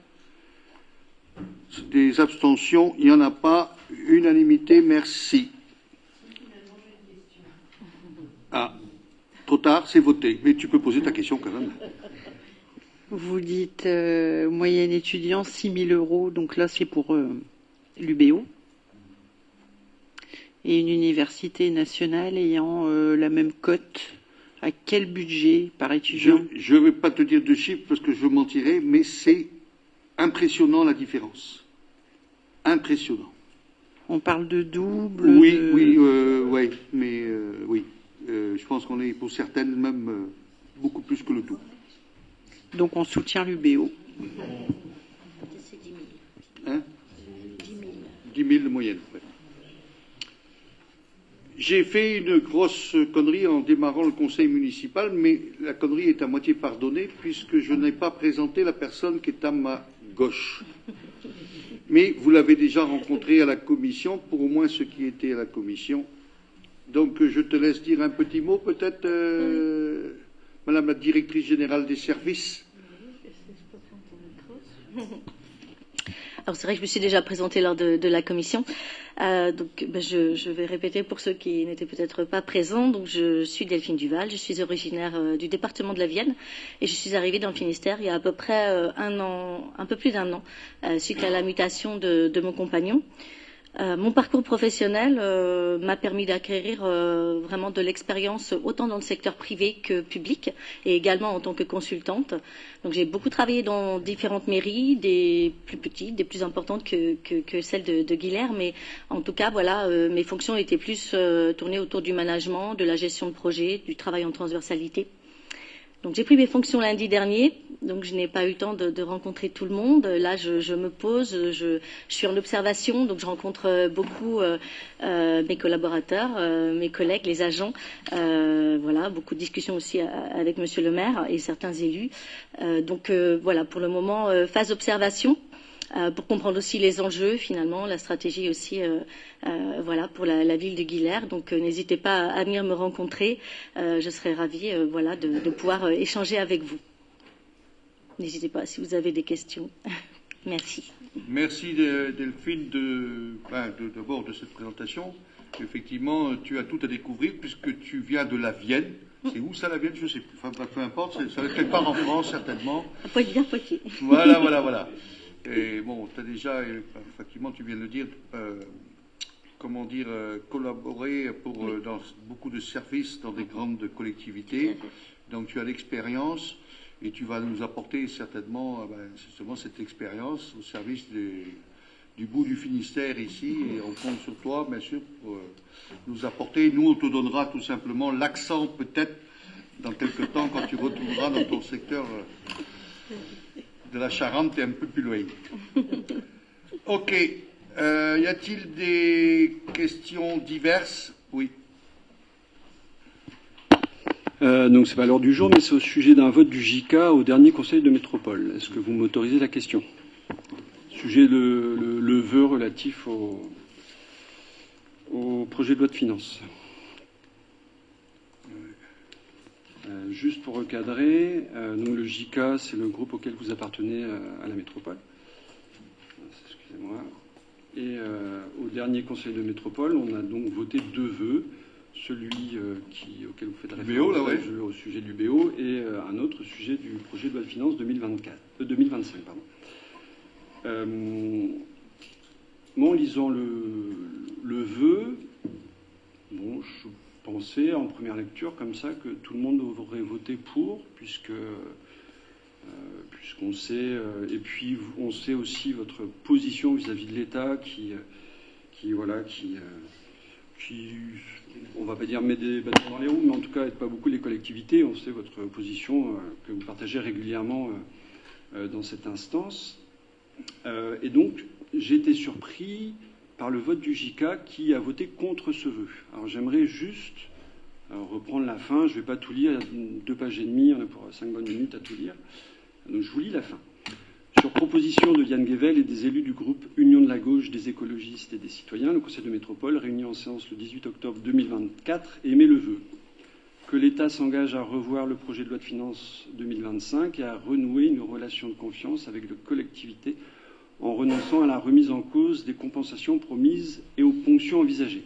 Des abstentions? Il n'y en a pas. Unanimité, merci. Ah, trop tard, c'est voté. Mais tu peux poser ta question quand même. Vous dites moyenne étudiant 6 000 €, donc là c'est pour l'UBO. Et une université nationale ayant la même cote, à quel budget par étudiant? Je ne vais pas te dire de chiffres parce que je mentirais, mais c'est impressionnant la différence. Impressionnant. On parle de double? Oui, oui, mais oui. Je pense qu'on est pour certaines même beaucoup plus que le double. Donc on soutient l'UBO. C'est 10 000. Hein? 10 000. 10 000 de moyenne. Ouais. J'ai fait une grosse connerie en démarrant le conseil municipal, mais la connerie est à moitié pardonnée puisque je n'ai pas présenté la personne qui est à ma gauche. Mais vous l'avez déjà rencontré à la commission, pour au moins ceux qui étaient à la commission. Donc je te laisse dire un petit mot peut-être, Madame la directrice générale des services. Alors c'est vrai que je me suis déjà présentée lors de la commission, donc je vais répéter pour ceux qui n'étaient peut-être pas présents. Donc je suis Delphine Duval, je suis originaire du département de la Vienne et je suis arrivée dans le Finistère il y a à peu près un an, un peu plus d'un an, suite à la mutation de mon compagnon. Mon parcours professionnel m'a permis d'acquérir vraiment de l'expérience autant dans le secteur privé que public et également en tant que consultante. Donc j'ai beaucoup travaillé dans différentes mairies, des plus petites, des plus importantes que celle de Guilherme, mais en tout cas voilà, mes fonctions étaient plus tournées autour du management, de la gestion de projet, du travail en transversalité. Donc j'ai pris mes fonctions lundi dernier, donc je n'ai pas eu le temps de rencontrer tout le monde. Là, je me pose, je suis en observation, donc je rencontre beaucoup mes collaborateurs, mes collègues, les agents. Voilà, beaucoup de discussions aussi avec Monsieur le maire et certains élus. Donc voilà, pour le moment, phase observation. Pour comprendre aussi les enjeux, finalement, la stratégie aussi, voilà, pour la ville de Guilherme. Donc, n'hésitez pas à venir me rencontrer. Je serai ravie, voilà, de pouvoir échanger avec vous. N'hésitez pas si vous avez des questions. Merci. Merci Delphine d'abord de cette présentation. Effectivement, tu as tout à découvrir puisque tu viens de la Vienne. C'est où ça, la Vienne? Je ne sais plus. Enfin, peu importe. Ça va être quelque part en France, certainement. Poitiers. Voilà. Et bon, tu as déjà, effectivement, tu viens de le dire, collaboré dans beaucoup de services dans des grandes collectivités. Donc tu as l'expérience et tu vas nous apporter certainement justement cette expérience au service du bout du Finistère ici. Et on compte sur toi, bien sûr, pour nous apporter. Nous, on te donnera tout simplement l'accent peut-être dans quelques temps quand tu retourneras dans ton secteur de la Charente et un peu plus loin. Ok. Y a-t-il des questions diverses? Oui. Donc c'est pas à l'heure du jour, mais c'est au sujet d'un vote du JK au dernier conseil de métropole. Est-ce que vous m'autorisez la question? Sujet le vœu relatif au projet de loi de finances. Juste pour recadrer, donc le JK, c'est le groupe auquel vous appartenez à la métropole. Excusez-moi. Et au dernier conseil de métropole, on a donc voté deux vœux. Celui auquel vous faites référence, au sujet du BO, et un autre sujet du projet de loi de finances 2025. Moi, en lisant le vœu, bon, je pensais en première lecture comme ça que tout le monde aurait voté pour, puisqu'on sait, et puis on sait aussi votre position vis-à-vis de l'État qui on va pas dire met des bâtons dans les roues, mais en tout cas aide pas beaucoup les collectivités. On sait votre position que vous partagez régulièrement dans cette instance. Et donc j'ai été surpris par le vote du JK qui a voté contre ce vœu. Alors j'aimerais juste reprendre la fin. Je ne vais pas tout lire, il y a 2 pages et demie, on a pour 5 bonnes minutes à tout lire. Donc je vous lis la fin. Sur proposition de Yann Guével et des élus du groupe Union de la gauche, des écologistes et des citoyens, le Conseil de métropole, réuni en séance le 18 octobre 2024, émet le vœu que l'État s'engage à revoir le projet de loi de finances 2025 et à renouer une relation de confiance avec les collectivités en renonçant à la remise en cause des compensations promises et aux ponctions envisagées.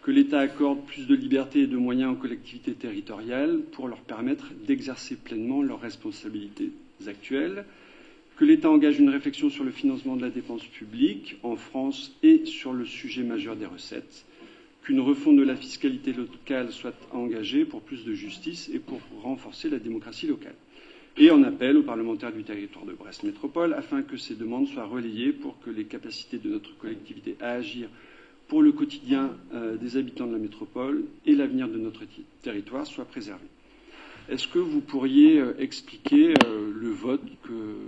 Que l'État accorde plus de liberté et de moyens aux collectivités territoriales pour leur permettre d'exercer pleinement leurs responsabilités actuelles. Que l'État engage une réflexion sur le financement de la dépense publique en France et sur le sujet majeur des recettes. Qu'une refonte de la fiscalité locale soit engagée pour plus de justice et pour renforcer la démocratie locale. Et en appel aux parlementaires du territoire de Brest Métropole afin que ces demandes soient relayées pour que les capacités de notre collectivité à agir pour le quotidien des habitants de la métropole et l'avenir de notre territoire soient préservés. Est-ce que vous pourriez expliquer le vote que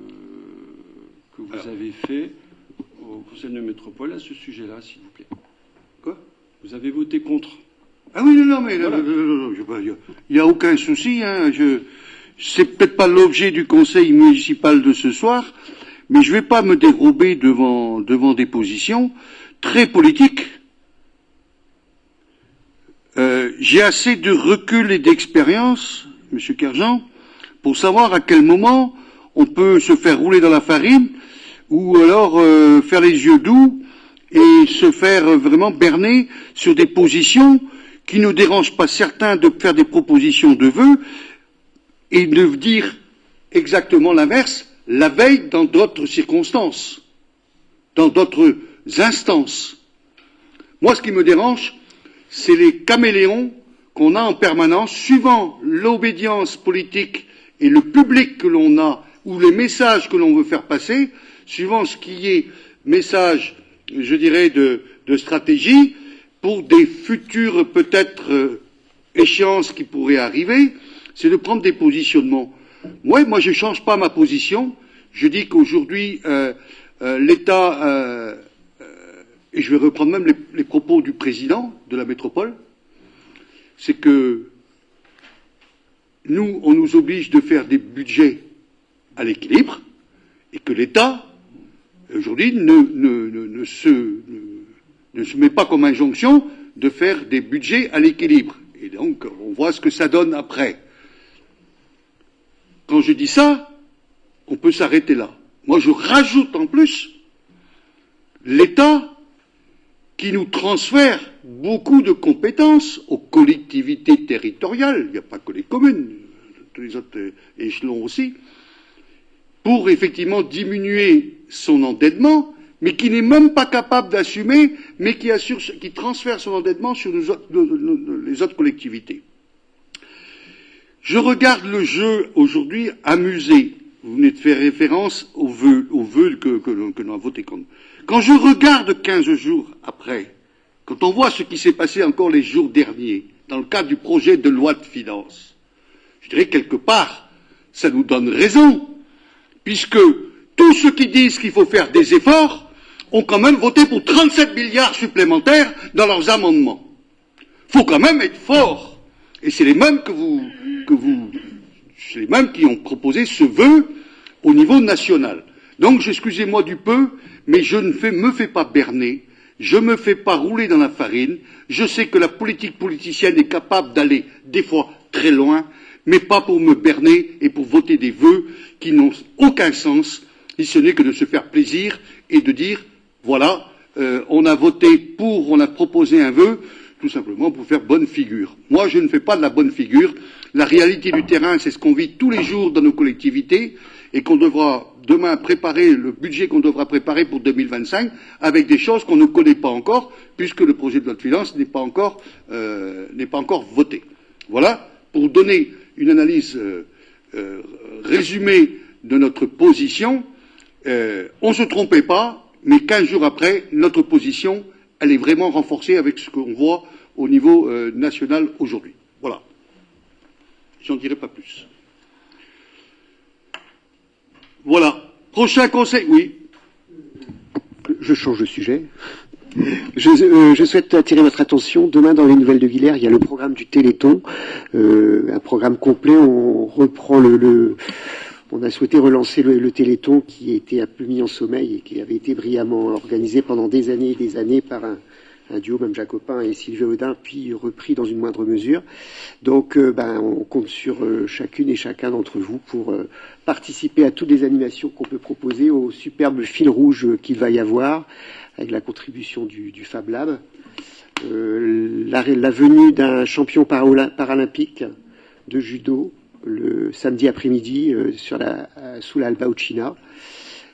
vous avez fait au Conseil de métropole à ce sujet-là, s'il vous plaît? Quoi? Vous avez voté contre Ah oui, non, mais Voilà. il n'y a aucun souci. Hein, c'est peut-être pas l'objet du conseil municipal de ce soir, mais je ne vais pas me dérober devant des positions très politiques. J'ai assez de recul et d'expérience, Monsieur Kerjean, pour savoir à quel moment on peut se faire rouler dans la farine ou alors faire les yeux doux et se faire vraiment berner sur des positions qui ne dérangent pas certains de faire des propositions de vœux et de dire exactement l'inverse la veille dans d'autres circonstances, dans d'autres instances. Moi, ce qui me dérange, c'est les caméléons qu'on a en permanence, suivant l'obédience politique et le public que l'on a, ou les messages que l'on veut faire passer, suivant ce qui est message, je dirais, de stratégie, pour des futures, peut-être, échéances qui pourraient arriver, c'est de prendre des positionnements. Ouais, moi je change pas ma position, je dis qu'aujourd'hui, l'État, et je vais reprendre même les propos du président de la métropole, c'est que nous, on nous oblige de faire des budgets à l'équilibre, et que l'État, aujourd'hui, ne se met pas comme injonction de faire des budgets à l'équilibre. Et donc, on voit ce que ça donne après. Quand je dis ça, on peut s'arrêter là. Moi, je rajoute en plus l'État qui nous transfère beaucoup de compétences aux collectivités territoriales, il n'y a pas que les communes, tous les autres échelons aussi, pour effectivement diminuer son endettement, mais qui n'est même pas capable d'assumer, mais qui transfère son endettement sur les autres collectivités. Je regarde le jeu aujourd'hui amusé. Vous venez de faire référence aux vœux que l'on a voté contre. Quand je regarde 15 jours après, quand on voit ce qui s'est passé encore les jours derniers, dans le cadre du projet de loi de finances, je dirais quelque part, ça nous donne raison, puisque tous ceux qui disent qu'il faut faire des efforts ont quand même voté pour 37 milliards supplémentaires dans leurs amendements. Faut quand même être fort. Et c'est les mêmes c'est les mêmes qui ont proposé ce vœu au niveau national. Donc, excusez-moi du peu, mais je ne me fais pas berner, je me fais pas rouler dans la farine, je sais que la politique politicienne est capable d'aller, des fois, très loin, mais pas pour me berner et pour voter des vœux qui n'ont aucun sens, si ce n'est que de se faire plaisir et de dire, voilà, on a voté pour, on a proposé un vœu, tout simplement pour faire bonne figure. Moi, je ne fais pas de la bonne figure. La réalité du terrain, c'est ce qu'on vit tous les jours dans nos collectivités et qu'on devra demain préparer, le budget qu'on devra préparer pour 2025 avec des choses qu'on ne connaît pas encore puisque le projet de loi de finances n'est pas encore voté. Voilà, pour donner une analyse résumée de notre position. On ne se trompait pas, mais 15 jours après, notre position elle est vraiment renforcée avec ce qu'on voit au niveau national aujourd'hui. Voilà. J'en dirai pas plus. Voilà. Prochain conseil. Oui. Je change de sujet. Je souhaite attirer votre attention. Demain, dans les Nouvelles de Guilher, il y a le programme du Téléthon, un programme complet. On reprend on a souhaité relancer le Téléthon qui était un peu mis en sommeil et qui avait été brillamment organisé pendant des années et des années par un duo, même Jacopin et Sylvie Audin, puis repris dans une moindre mesure. Donc, on compte sur chacune et chacun d'entre vous pour participer à toutes les animations qu'on peut proposer, au superbe fil rouge qu'il va y avoir, avec la contribution du Fab Lab. La venue d'un champion paralympique de judo, le samedi après-midi sous la Albauchina,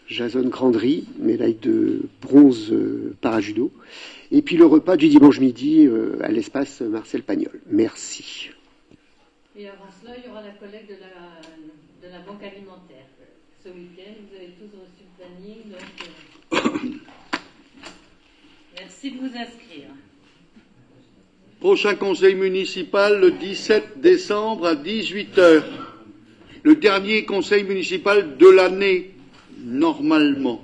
Jason Grandry, médaille de bronze para-judo, et puis le repas du dimanche midi à l'espace Marcel Pagnol. Merci. Et avant cela, il y aura la collecte de la banque alimentaire. Ce week-end, vous avez tous reçu le planning, donc merci de vous inscrire. Prochain conseil municipal le 17 décembre à 18h. Le dernier conseil municipal de l'année, normalement.